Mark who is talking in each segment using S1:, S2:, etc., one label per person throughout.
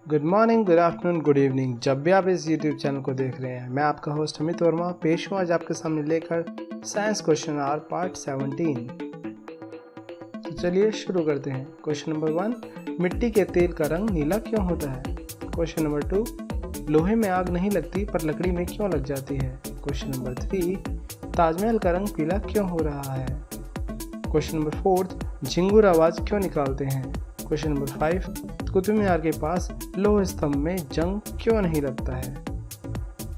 S1: Good morning, good afternoon, good evening. जब भी आप इस यूट्यूब चैनल को देख रहे हैं, मैं आपका होस्ट अमित वर्मा पेश हूँ आज आपके सामने लेकर साइंस क्वेश्चन आवर पार्ट 17। तो चलिए शुरू करते हैं। क्वेश्चन नंबर 1, मिट्टी के तेल का रंग नीला क्यों होता है? क्वेश्चन नंबर 2, लोहे में आग नहीं लगती पर लकड़ी में क्यों लग जाती है? क्वेश्चन नंबर 3, ताजमहल का रंग पीला क्यों हो रहा है? क्वेश्चन नंबर 4, झिंगुर आवाज़ क्यों निकालते हैं? क्वेश्चन नंबर 5, कुतुब मीनार के पास लौह स्तंभ में जंग क्यों नहीं लगता है?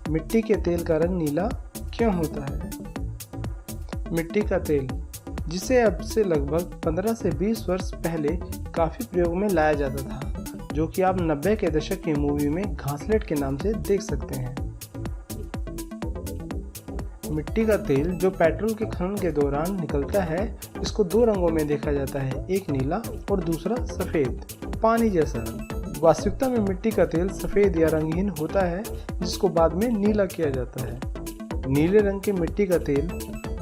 S1: मिट्टी के तेल का रंग नीला क्यों होता है? मिट्टी का तेल, जिसे अब से लगभग 15 से 20 वर्ष पहले काफ़ी प्रयोग में लाया जाता था, जो कि आप 90 के दशक की मूवी में घासलेट के नाम से देख सकते हैं। मिट्टी का तेल जो पेट्रोल के खनन के दौरान निकलता है, इसको दो रंगों में देखा जाता है, एक नीला और दूसरा सफ़ेद, पानी जैसा रंग। वास्तविकता में मिट्टी का तेल सफ़ेद या रंगहीन होता है, जिसको बाद में नीला किया जाता है। नीले रंग के मिट्टी का तेल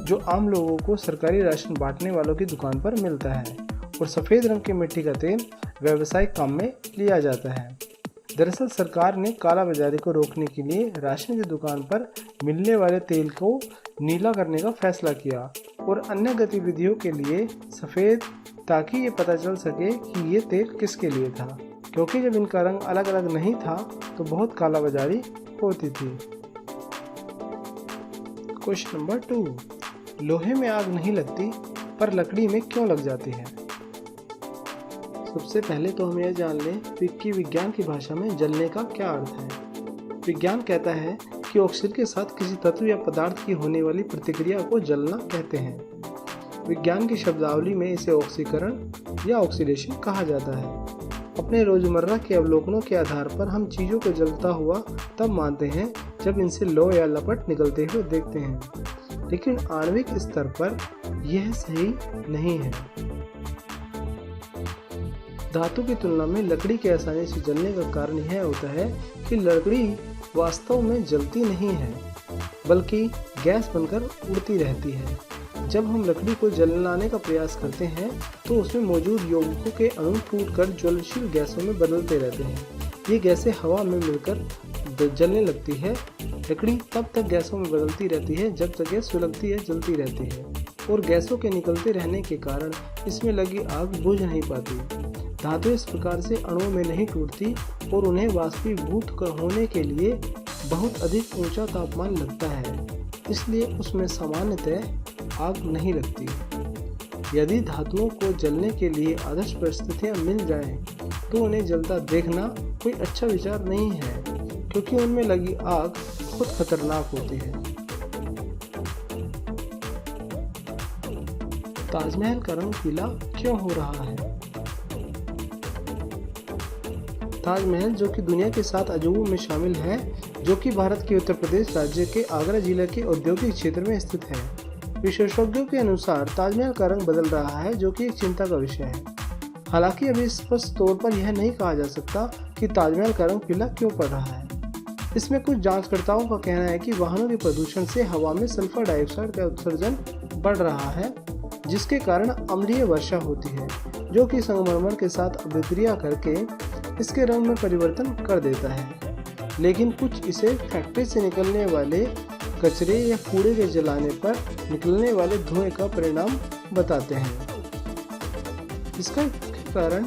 S1: जो आम लोगों को सरकारी राशन बांटने वालों की दुकान पर मिलता है, और सफ़ेद रंग के मिट्टी का तेल व्यावसायिक काम में लिया जाता है। दरअसल सरकार ने कालाबाजारी को रोकने के लिए राशन की दुकान पर मिलने वाले तेल को नीला करने का फैसला किया और अन्य गतिविधियों के लिए सफ़ेद, ताकि ये पता चल सके कि ये तेल किसके लिए था, क्योंकि जब इनका रंग अलग अलग नहीं था तो बहुत कालाबाजारी होती थी। क्वेश्चन नंबर 2, लोहे में आग नहीं लगती पर लकड़ी में क्यों लग जाती है? सबसे पहले तो हम यह जान लें कि विज्ञान की भाषा में जलने का क्या अर्थ है। विज्ञान कहता है कि ऑक्सीजन के साथ किसी तत्व या पदार्थ की होने वाली प्रतिक्रिया को जलना कहते हैं। विज्ञान की शब्दावली में इसे ऑक्सीकरण या ऑक्सीडेशन कहा जाता है। अपने रोजमर्रा के अवलोकनों के आधार पर हम चीज़ों को जलता हुआ तब मानते हैं जब इनसे लौ या लपट निकलते हुए देखते हैं, लेकिन आणविक स्तर पर यह सही नहीं है। धातु की तुलना में लकड़ी के आसानी से जलने का कारण यह होता है कि लकड़ी वास्तव में जलती नहीं है, बल्कि गैस बनकर उड़ती रहती है। जब हम लकड़ी को जलाने का प्रयास करते हैं तो उसमें मौजूद यौगिकों के अणु टूटकर ज्वलनशील गैसों में बदलते रहते हैं। ये गैसें हवा में मिलकर जलने लगती है। लकड़ी तब तक गैसों में बदलती रहती है जब तक ये सुलगती है, जलती रहती है, और गैसों के निकलते रहने के कारण इसमें लगी आग बुझ नहीं पाती। धातु इस प्रकार से अणुओं में नहीं टूटती और उन्हें वाष्पीभूत होने के लिए बहुत अधिक ऊंचा तापमान लगता है, इसलिए उसमें सामान्यतः आग नहीं लगती। यदि धातुओं को जलने के लिए आदर्श परिस्थितियां मिल जाएं, तो उन्हें जलता देखना कोई अच्छा विचार नहीं है, क्योंकि उनमें लगी आग खुद खतरनाक होती है। ताजमहल का रंग पीला क्यों हो रहा है? ताजमहल, जो कि दुनिया के 7 अजूबों में शामिल है, जो कि भारत के उत्तर प्रदेश राज्य के आगरा जिले के औद्योगिक क्षेत्र में स्थित है। विशेषज्ञों के अनुसार ताजमहल का रंग बदल रहा है, जो कि एक चिंता का विषय है। हालांकि अभी स्पष्ट तौर पर यह नहीं कहा जा सकता कि ताजमहल का रंग पीला क्यों पड़ रहा है। इसमें कुछ जांचकर्ताओं का कहना है कि वाहनों के प्रदूषण से हवा में सल्फर डाइऑक्साइड का उत्सर्जन बढ़ रहा है, जिसके कारण अम्लीय वर्षा होती है, जो कि संगमरमर के साथ अभिक्रिया करके इसके रंग में परिवर्तन कर देता है। लेकिन कुछ इसे फैक्ट्री से निकलने वाले कचरे या कूड़े के जलाने पर निकलने वाले धुएं का परिणाम बताते हैं। इसका कारण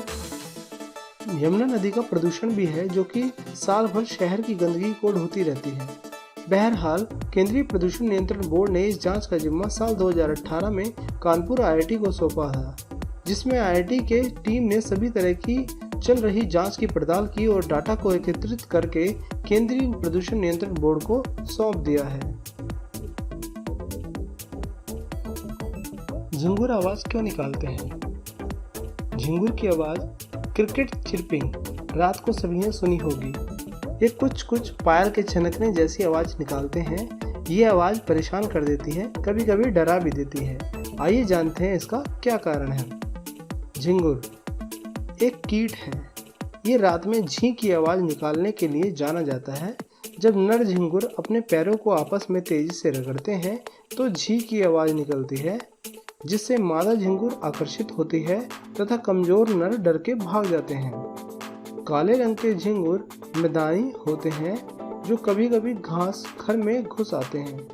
S1: यमुना नदी का प्रदूषण भी है, जो कि साल भर शहर की गंदगी को ढोती रहती है। बहरहाल, केंद्रीय प्रदूषण नियंत्रण बोर्ड ने इस जांच का जिम्मा साल 2018 में कानपुर IIT को सौंपा था, जिसमें IIT के टीम ने सभी तरह की चल रही जांच की पड़ताल की और डाटा को एकत्रित करके केंद्रीय प्रदूषण नियंत्रण बोर्ड को सौंप दिया है। झिंगुर आवाज क्यों निकालते हैं? झिंगुर की आवाज क्रिकेट चिरपिंग रात को सभी ने सुनी होगी। ये कुछ पायल के छनकने जैसी आवाज निकालते हैं। ये आवाज परेशान कर देती है, कभी कभी डरा भी देती है। आइए जानते हैं इसका क्या कारण है। झिंगुर एक कीट है। ये रात में झीं की आवाज़ निकालने के लिए जाना जाता है। जब नर झिंगुर अपने पैरों को आपस में तेजी से रगड़ते हैं तो झीं की आवाज़ निकलती है, जिससे मादा झिंगुर आकर्षित होती है तथा कमजोर नर डर के भाग जाते हैं। काले रंग के झींगुर मैदानी होते हैं जो कभी कभी घास घर में घुस आते हैं।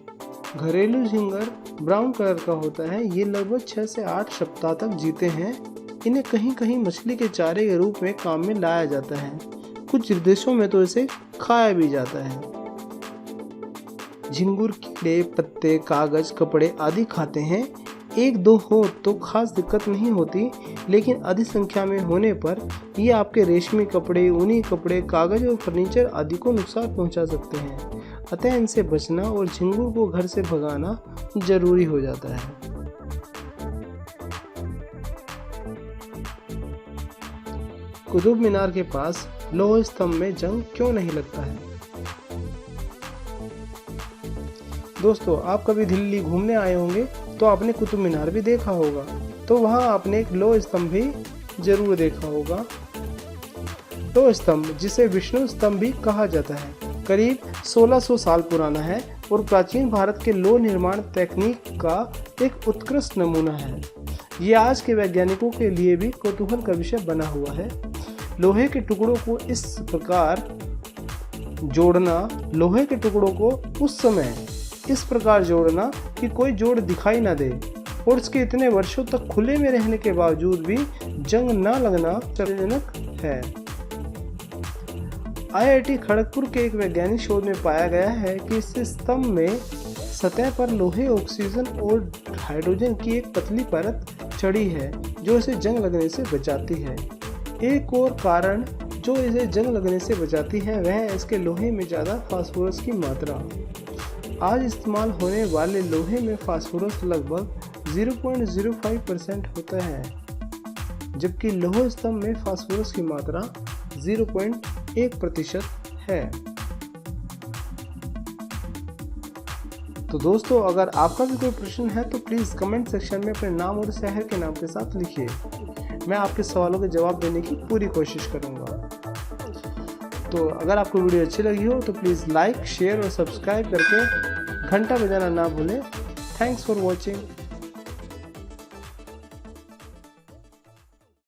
S1: घरेलू झींगर ब्राउन कलर का होता है। ये लगभग 6 से 8 सप्ताह तक जीते हैं। इन्हें कहीं कहीं मछली के चारे के रूप में काम में लाया जाता है। कुछ देशों में तो इसे खाया भी जाता है। झींगुर कीड़े, पत्ते, कागज, कपड़े आदि खाते हैं। 1-2 हो तो खास दिक्कत नहीं होती, लेकिन अधिक संख्या में होने पर ये आपके रेशमी कपड़े, ऊनी कपड़े, कागज और फर्नीचर आदि को नुकसान पहुंचा सकते हैं। अतः इनसे बचना और झींगुर को घर से भगाना जरूरी हो जाता है। कुतुब मीनार के पास लौह स्तंभ में जंग क्यों नहीं लगता है? दोस्तों, आप कभी दिल्ली घूमने आए होंगे तो आपने कुतुब मीनार भी देखा होगा, तो वहां आपने एक लौह स्तंभ भी जरूर देखा होगा। लौह स्तंभ, जिसे विष्णु स्तंभ भी कहा जाता है, करीब 1600 साल पुराना है और प्राचीन भारत के लौह निर्माण तकनीक का एक उत्कृष्ट नमूना है। ये आज के वैज्ञानिकों के लिए भी कौतूहल का विषय बना हुआ है। लोहे के टुकड़ों को इस प्रकार जोड़ना, लोहे के टुकड़ों को उस समय इस प्रकार जोड़ना कि कोई जोड़ दिखाई ना दे और इसके इतने वर्षों तक खुले में रहने के बावजूद भी जंग न लगना आश्चर्यजनक है। IIT खड़गपुर के एक वैज्ञानिक शोध में पाया गया है कि इस स्तंभ में सतह पर लोहे, ऑक्सीजन और हाइड्रोजन की एक पतली परत चढ़ी है जो इसे जंग लगने से बचाती है। एक और कारण जो इसे जंग लगने से बचाती है वह है इसके लोहे में ज़्यादा फास्फोरस की मात्रा। आज इस्तेमाल होने वाले लोहे में फास्फोरस लगभग 0.05% होता है, जबकि लौह स्तंभ में फास्फोरस की मात्रा 0.1% है। तो दोस्तों, अगर आपका भी कोई प्रश्न है तो प्लीज़ कमेंट सेक्शन में अपने नाम और शहर के नाम के साथ लिखिए। मैं आपके सवालों के जवाब देने की पूरी कोशिश करूंगा। तो अगर आपको वीडियो अच्छी लगी हो तो प्लीज़ लाइक, शेयर और सब्सक्राइब करके घंटा बजाना ना भूलें। Thanks for watching.